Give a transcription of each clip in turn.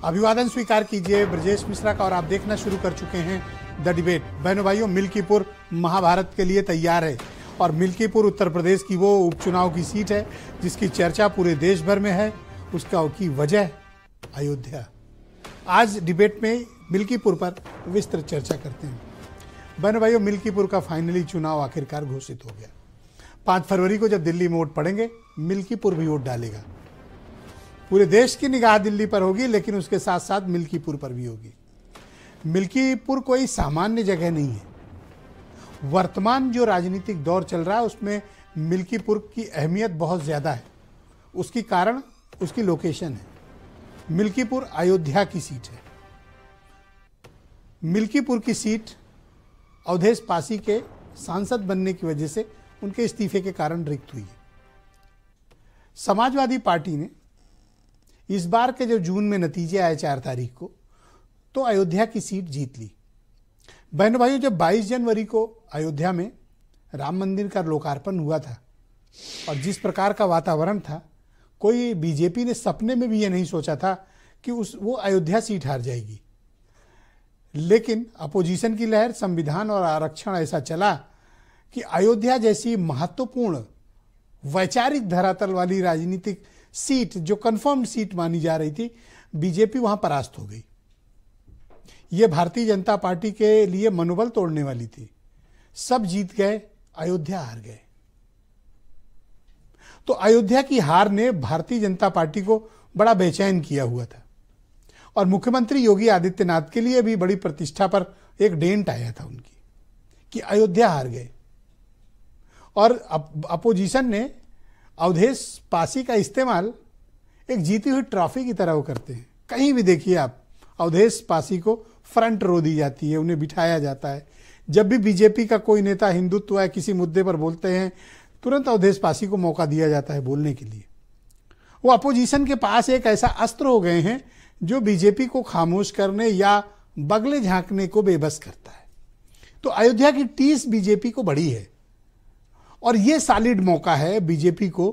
अभिवादन स्वीकार कीजिए ब्रजेश मिश्रा का और आप देखना शुरू कर चुके हैं द डिबेट। बहनों भाइयों, मिल्कीपुर महाभारत के लिए तैयार है और मिल्कीपुर उत्तर प्रदेश की वो उपचुनाव की सीट है जिसकी चर्चा पूरे देश भर में है। उसका की वजह अयोध्या। आज डिबेट में मिल्कीपुर पर विस्तृत चर्चा करते हैं। बहनों भाइयों, मिल्कीपुर का फाइनली चुनाव आखिरकार घोषित हो गया। 5 फरवरी को जब दिल्ली में वोट पड़ेंगे, मिल्कीपुर भी वोट डालेगा। पूरे देश की निगाह दिल्ली पर होगी, लेकिन उसके साथ साथ मिल्कीपुर पर भी होगी। मिल्कीपुर कोई सामान्य जगह नहीं है। वर्तमान जो राजनीतिक दौर चल रहा है उसमें मिल्कीपुर की अहमियत बहुत ज़्यादा है। उसकी कारण उसकी लोकेशन है। मिल्कीपुर अयोध्या की सीट है। मिल्कीपुर की सीट अवधेश पासी के सांसद बनने की वजह से उनके इस्तीफे के कारण रिक्त हुई है। समाजवादी पार्टी ने इस बार के जो जून में नतीजे आए 4 तारीख को, तो अयोध्या की सीट जीत ली। बहनों भाइयों, जब 22 जनवरी को अयोध्या में राम मंदिर का लोकार्पण हुआ था और जिस प्रकार का वातावरण था, कोई बीजेपी ने सपने में भी ये नहीं सोचा था कि वो अयोध्या सीट हार जाएगी। लेकिन अपोजिशन की लहर, संविधान और आरक्षण ऐसा चला कि अयोध्या जैसी महत्वपूर्ण वैचारिक धरातल वाली राजनीतिक सीट, जो कंफर्म्ड सीट मानी जा रही थी, बीजेपी वहां परास्त हो गई। यह भारतीय जनता पार्टी के लिए मनोबल तोड़ने वाली थी। सब जीत गए, अयोध्या हार गए। तो अयोध्या की हार ने भारतीय जनता पार्टी को बड़ा बेचैन किया हुआ था और मुख्यमंत्री योगी आदित्यनाथ के लिए भी बड़ी प्रतिष्ठा पर एक डेंट आया था उनकी कि अयोध्या हार गए। और अपोजिशन ने अवधेश पासी का इस्तेमाल एक जीती हुई ट्रॉफी की तरह वो करते हैं। कहीं भी देखिए आप, अवधेश पासी को फ्रंट रो दी जाती है, उन्हें बिठाया जाता है। जब भी बीजेपी का कोई नेता हिंदुत्व या किसी मुद्दे पर बोलते हैं, तुरंत अवधेश पासी को मौका दिया जाता है बोलने के लिए। वो अपोजिशन के पास एक ऐसा अस्त्र हो गए हैं जो बीजेपी को खामोश करने या बगले झांकने को बेबस करता है। तो अयोध्या की टीस बीजेपी को बड़ी है और यह सॉलिड मौका है बीजेपी को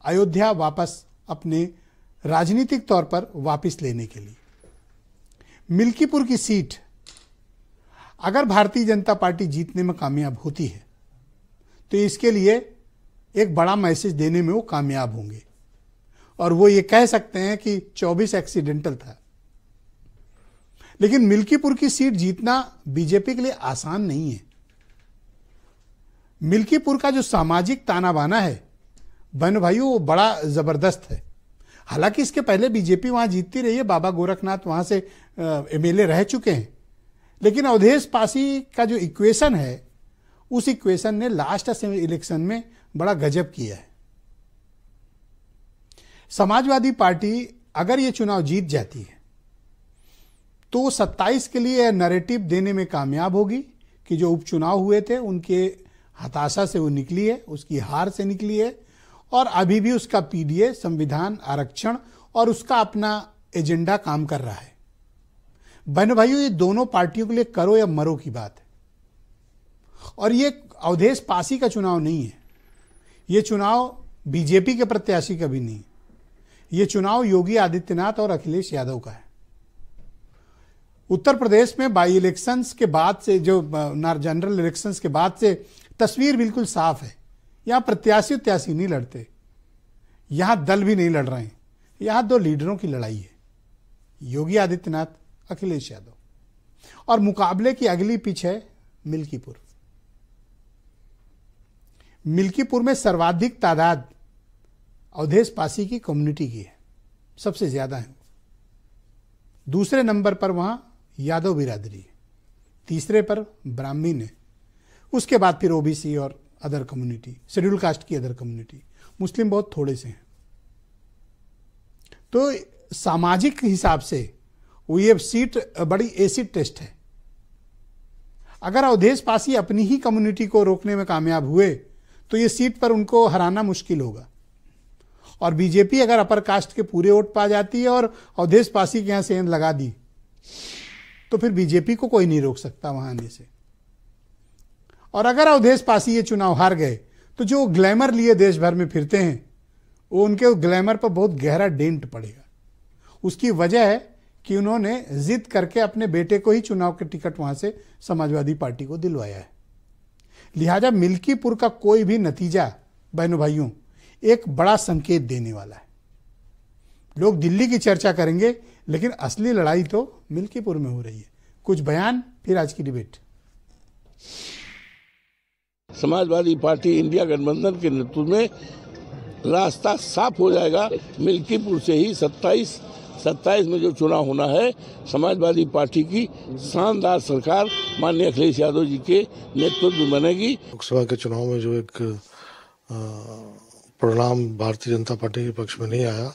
अयोध्या वापस अपने राजनीतिक तौर पर वापस लेने के लिए। मिल्कीपुर की सीट अगर भारतीय जनता पार्टी जीतने में कामयाब होती है तो इसके लिए एक बड़ा मैसेज देने में वो कामयाब होंगे और वो ये कह सकते हैं कि 24 एक्सीडेंटल था। लेकिन मिल्कीपुर की सीट जीतना बीजेपी के लिए आसान नहीं है। मिल्कीपुर का जो सामाजिक ताना बाना है बहन भाइयों, वो बड़ा जबरदस्त है। हालांकि इसके पहले बीजेपी वहां जीतती रही है, बाबा गोरखनाथ वहां से एमएलए रह चुके हैं, लेकिन अवधेश पासी का जो इक्वेशन है, उस इक्वेशन ने लास्ट इलेक्शन में बड़ा गजब किया है। समाजवादी पार्टी अगर ये चुनाव जीत जाती है तो 27 के लिए नैरेटिव देने में कामयाब होगी कि जो उपचुनाव हुए थे उनके हताशा से वो निकली है, उसकी हार से निकली है और अभी भी उसका पीडीए, संविधान, आरक्षण और उसका अपना एजेंडा काम कर रहा है। बहनों भाइयों, ये दोनों पार्टियों के लिए करो या मरो की बात है और ये अवधेश पासी का चुनाव नहीं है। ये चुनाव बीजेपी के प्रत्याशी का भी नहीं है। ये चुनाव योगी आदित्यनाथ और अखिलेश यादव का है। उत्तर प्रदेश में बाई इलेक्शंस के बाद से, जो जनरल इलेक्शंस के बाद से तस्वीर बिल्कुल साफ है। यहां प्रत्याशी नहीं लड़ते, यहां दल भी नहीं लड़ रहे हैं, यहां 2 लीडरों की लड़ाई है, योगी आदित्यनाथ, अखिलेश यादव। और मुकाबले की अगली पिच है मिल्कीपुर। मिल्कीपुर में सर्वाधिक तादाद अवधेश पासी की कम्युनिटी की है, सबसे ज्यादा है। दूसरे नंबर पर वहां यादव बिरादरी है, तीसरे पर ब्राह्मण है, उसके बाद फिर ओबीसी और अदर कम्युनिटी, शेड्यूल कास्ट की अदर कम्युनिटी, मुस्लिम बहुत थोड़े से हैं। तो सामाजिक हिसाब से वो ये सीट बड़ी एसिड टेस्ट है। अगर अवधेश पासी अपनी ही कम्युनिटी को रोकने में कामयाब हुए तो ये सीट पर उनको हराना मुश्किल होगा और बीजेपी अगर अपर कास्ट के पूरे वोट पा जाती है और अवधेश पासी के यहां सेंध लगा दी तो फिर बीजेपी को कोई नहीं रोक सकता वहां आने से। और अगर अवधेश पासी ये चुनाव हार गए तो जो ग्लैमर लिए देश भर में फिरते हैं, वो उनके ग्लैमर पर बहुत गहरा डेंट पड़ेगा। उसकी वजह है कि उन्होंने जिद करके अपने बेटे को ही चुनाव के टिकट वहां से समाजवादी पार्टी को दिलवाया है। लिहाजा मिल्कीपुर का कोई भी नतीजा बहनों भाइयों एक बड़ा संकेत देने वाला है। लोग दिल्ली की चर्चा करेंगे, लेकिन असली लड़ाई तो मिल्कीपुर में हो रही है। कुछ बयान, फिर आज की डिबेट। समाजवादी पार्टी इंडिया गठबंधन के नेतृत्व में रास्ता साफ हो जाएगा। मिल्कीपुर से ही 27 में जो चुनाव होना है, समाजवादी पार्टी की शानदार सरकार माननीय अखिलेश यादव जी के नेतृत्व में बनेगी। लोकसभा के चुनाव में जो एक परिणाम भारतीय जनता पार्टी के पक्ष में नहीं आया,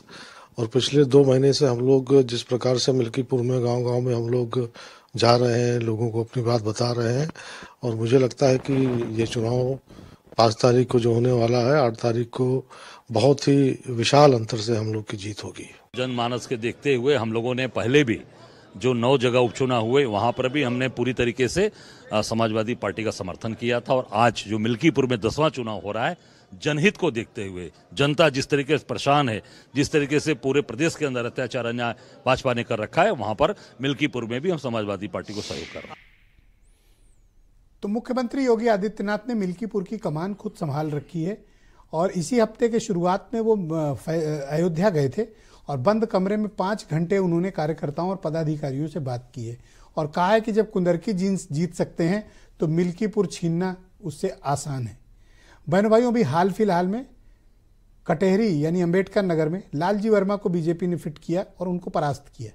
और पिछले 2 महीने से हम लोग जिस प्रकार से मिल्कीपुर में गांव-गांव में हम लोग जा रहे हैं, लोगों को अपनी बात बता रहे हैं, और मुझे लगता है कि ये चुनाव 5 तारीख को जो होने वाला है, 8 तारीख को बहुत ही विशाल अंतर से हम लोग की जीत होगी। जनमानस के देखते हुए हम लोगों ने पहले भी जो 9 जगह उपचुनाव हुए वहां पर भी हमने पूरी तरीके से समाजवादी पार्टी का समर्थन किया था, और आज जो मिल्कीपुर में 10वां चुनाव हो रहा है, जनहित को देखते हुए, जनता जिस तरीके से परेशान है, जिस तरीके से पूरे प्रदेश के अंदर अत्याचार अन्याय भाजपा ने कर रखा है, वहां पर मिल्कीपुर में भी हम समाजवादी पार्टी को सहयोग कर रहे हैं। तो मुख्यमंत्री योगी आदित्यनाथ ने मिल्कीपुर की कमान खुद संभाल रखी है, और इसी हफ्ते के शुरुआत में वो अयोध्या गए थे और बंद कमरे में 5 घंटे उन्होंने कार्यकर्ताओं और पदाधिकारियों से बात की है, और कहा है कि जब कुंदरकी जीत सकते हैं तो मिल्कीपुर छीनना उससे आसान है। बहनों भाइयों, अभी हाल फिलहाल में कटेहरी यानी अंबेडकर नगर में लालजी वर्मा को बीजेपी ने फिट किया और उनको परास्त किया।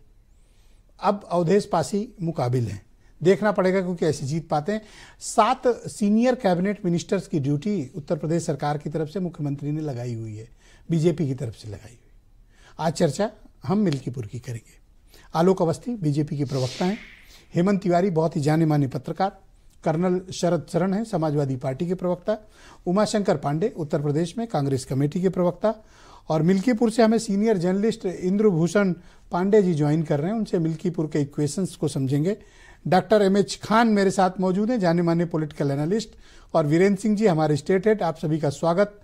अब अवधेश पासी मुकाबिल हैं, देखना पड़ेगा क्योंकि ऐसे जीत पाते हैं। 7 सीनियर कैबिनेट मिनिस्टर्स की ड्यूटी उत्तर प्रदेश सरकार की तरफ से मुख्यमंत्री ने लगाई हुई है, बीजेपी की तरफ से लगाई हुई। आज चर्चा हम मिल्कीपुर की करेंगे। आलोक अवस्थी बीजेपी के प्रवक्ता हैं, हेमंत तिवारी बहुत ही जाने माने पत्रकार, कर्नल शरद चरण हैं समाजवादी पार्टी के प्रवक्ता, उमाशंकर पांडे उत्तर प्रदेश में कांग्रेस कमेटी के प्रवक्ता, और मिल्कीपुर से हमें senior journalist Indrabhushan Pandey ji join कर रहे हैं। उनसे मिल्कीपुर के इक्वेशंस को समझेंगे। डॉक्टर MH खान मेरे साथ मौजूद हैं, जाने माने पॉलिटिकल एनालिस्ट, और वीरेंद्र सिंह जी हमारे स्टेट हेड। आप सभी का स्वागत